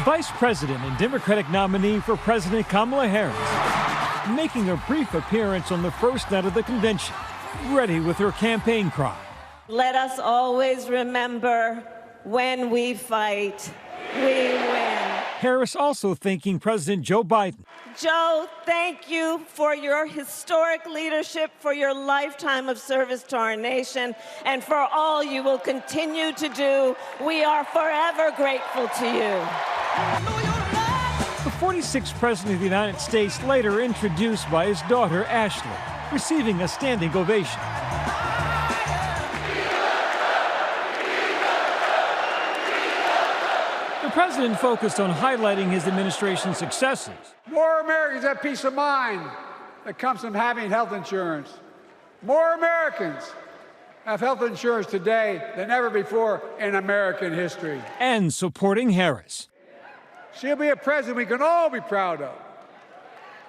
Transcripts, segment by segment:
Vice President and Democratic nominee for President Kamala Harris, making a brief appearance on the first night of the convention, ready with her campaign cry. Let us always remember, when we fight, we win. Harris also thanking President Joe Biden. Joe, thank you for your historic leadership, for your lifetime of service to our nation, and for all you will continue to do. We are forever grateful to you. The 46th President of the United States later introduced by his daughter, Ashley, receiving a standing ovation. The president focused on highlighting his administration's successes. More Americans have peace of mind that comes from having health insurance. More Americans have health insurance today than ever before in American history. And supporting Harris. She'll be a president we can all be proud of.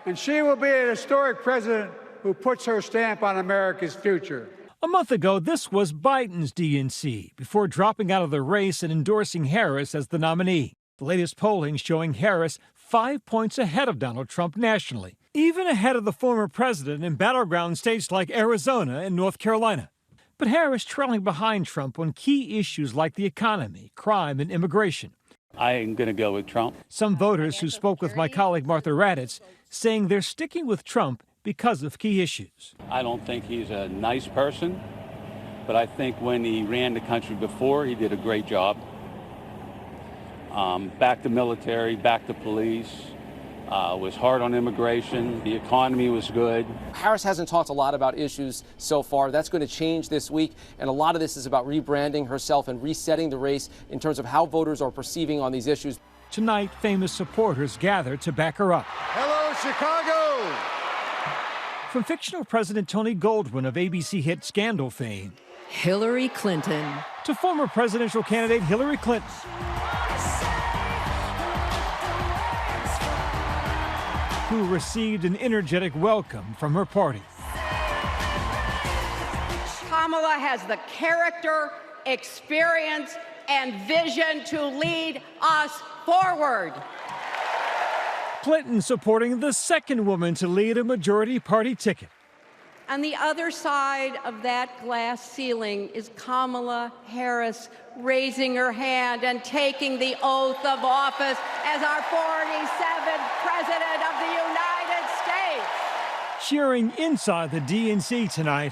And she will be an historic president who puts her stamp on America's future. A month ago, this was Biden's DNC before dropping out of the race and endorsing Harris as the nominee. The latest polling showing Harris 5 points ahead of Donald Trump nationally, even ahead of the former president in battleground states like Arizona and North Carolina. But Harris trailing behind Trump on key issues like the economy, crime, and immigration. I am going to go with Trump. Some voters who spoke with my colleague Martha Raddatz saying they're sticking with Trump because of key issues. I don't think he's a nice person, but I think when he ran the country before, he did a great job. Back to military, back to police, was hard on immigration, the economy was good. Harris hasn't talked a lot about issues so far. That's going to change this week, and a lot of this is about rebranding herself and resetting the race in terms of how voters are perceiving on these issues. Tonight, famous supporters gather to back her up. Hello, Chicago! From fictional President Tony Goldwyn of ABC hit Scandal fame, Hillary Clinton, to former presidential candidate Hillary Clinton, who received an energetic welcome from her party. Kamala has the character, experience, and vision to lead us forward. Clinton supporting the second woman to lead a majority party ticket. On the other side of that glass ceiling is Kamala Harris raising her hand and taking the oath of office as our 47th President of the United States. Cheering inside the DNC tonight.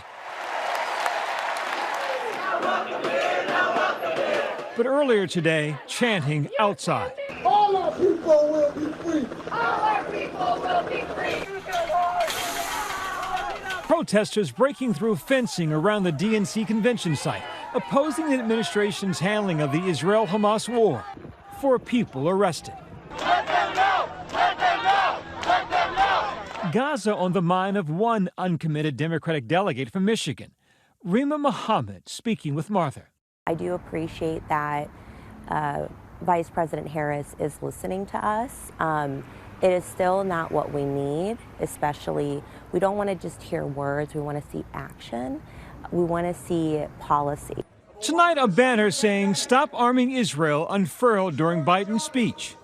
But earlier today, chanting outside. All our people will be free. All our people will be free. Protesters breaking through fencing around the DNC convention site, opposing the administration's handling of the Israel-Hamas war. 4 people arrested. Let them know! Let them know! Let them know! Gaza on the mind of one uncommitted Democratic delegate from Michigan, Rima Mohammed, speaking with Martha. I do appreciate that Vice President Harris is listening to us. It is still not what we need, especially, we don't want to just hear words, we want to see action. We want to see policy. Tonight, a banner saying, "Stop arming Israel," unfurled during Biden's speech.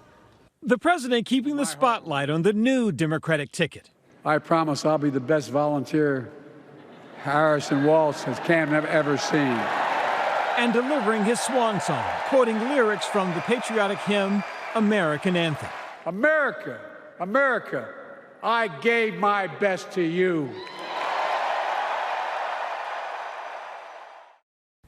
The president keeping the spotlight on the new Democratic ticket. I promise I'll be the best volunteer Harrison Waltz has Cam ever seen. And delivering his swan song, quoting lyrics from the patriotic hymn, American Anthem. America, America, I gave my best to you.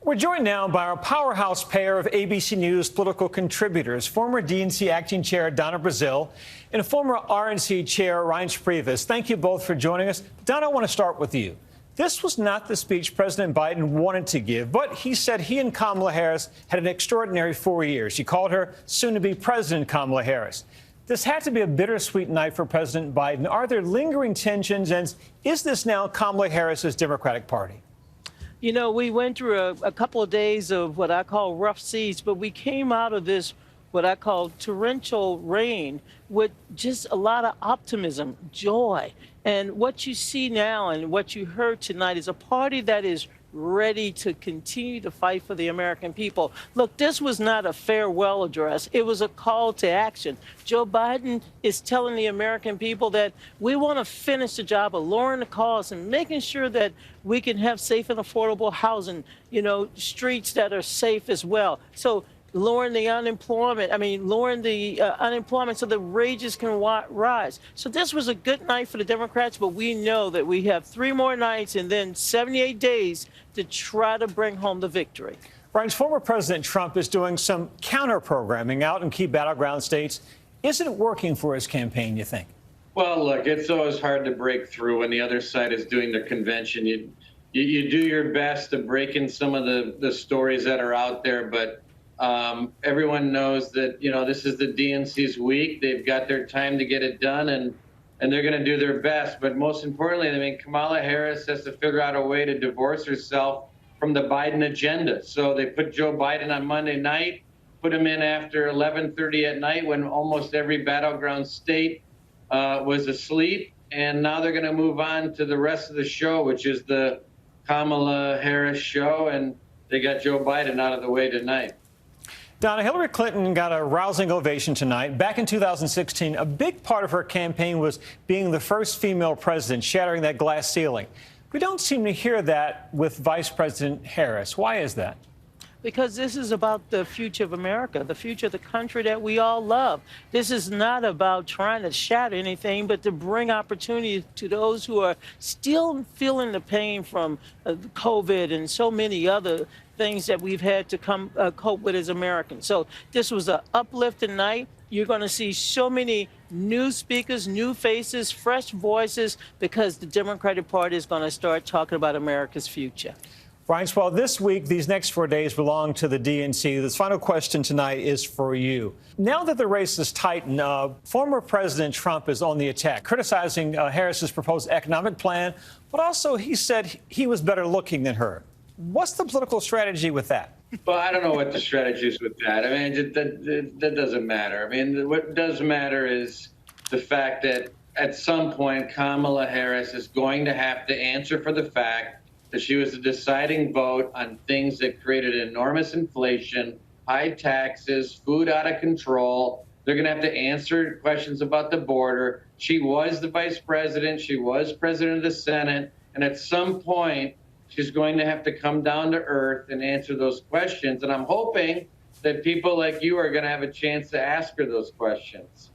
We're joined now by our powerhouse pair of ABC News political contributors, former DNC acting chair Donna Brazile and former RNC chair Reince Priebus. Thank you both for joining us. Donna, I want to start with you. This was not the speech President Biden wanted to give, but he said he and Kamala Harris had an extraordinary 4 years. He called her soon-to-be President Kamala Harris. This had to be a bittersweet night for President Biden. Are there lingering tensions, and is this now Kamala Harris's Democratic Party? You know, we went through a couple of days of what I call rough seas, but we came out of this what I call torrential rain with just a lot of optimism, joy. And what you see now and what you heard tonight is a party that is ready to continue to fight for the American people. Look, this was not a farewell address. It was a call to action. Joe Biden is telling the American people that we want to finish the job of lowering the costs and making sure that we can have safe and affordable housing, streets that are safe as well. So lowering the unemployment, lowering the unemployment so the wages can rise. So this was a good night for the Democrats, but we know that we have 3 more nights and then 78 days to try to bring home the victory. Ryan's former President Trump is doing some counter-programming out in key battleground states. Is it working for his campaign, you think? Well, look, it's always hard to break through when the other side is doing their convention. You do your best to break in some of the stories that are out there, but everyone knows that, this is the DNC's week. They've got their time to get it done, and they're going to do their best. But most importantly, Kamala Harris has to figure out a way to divorce herself from the Biden agenda. So they put Joe Biden on Monday night, put him in after 11:30 at night when almost every battleground state was asleep. And now they're going to move on to the rest of the show, which is the Kamala Harris show. And they got Joe Biden out of the way tonight. Donna, Hillary Clinton got a rousing ovation tonight. Back in 2016, a big part of her campaign was being the first female president, shattering that glass ceiling. We don't seem to hear that with Vice President Harris. Why is that? Because this is about the future of America, the future of the country that we all love. This is not about trying to shatter anything, but to bring opportunity to those who are still feeling the pain from COVID and so many other things that we've had to cope with as Americans. So this was an uplifting night. You're going to see so many new speakers, new faces, fresh voices, because the Democratic Party is going to start talking about America's future. Ryan, well, this week, these next 4 days belong to the DNC. This final question tonight is for you. Now that the race is tightened, former President Trump is on the attack, criticizing Harris's proposed economic plan, but also he said he was better looking than her. What's the political strategy with that? Well, I don't know what the strategy is with that. That doesn't matter. What does matter is the fact that at some point, Kamala Harris is going to have to answer for the fact that she was the deciding vote on things that created enormous inflation, high taxes, food out of control. They're going to have to answer questions about the border. She was the vice president. She was president of the Senate. And at some point, she's going to have to come down to earth and answer those questions. And I'm hoping that people like you are going to have a chance to ask her those questions.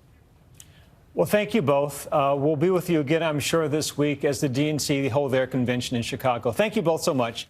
Well, thank you both. We'll be with you again, I'm sure, this week as the DNC hold their convention in Chicago. Thank you both so much.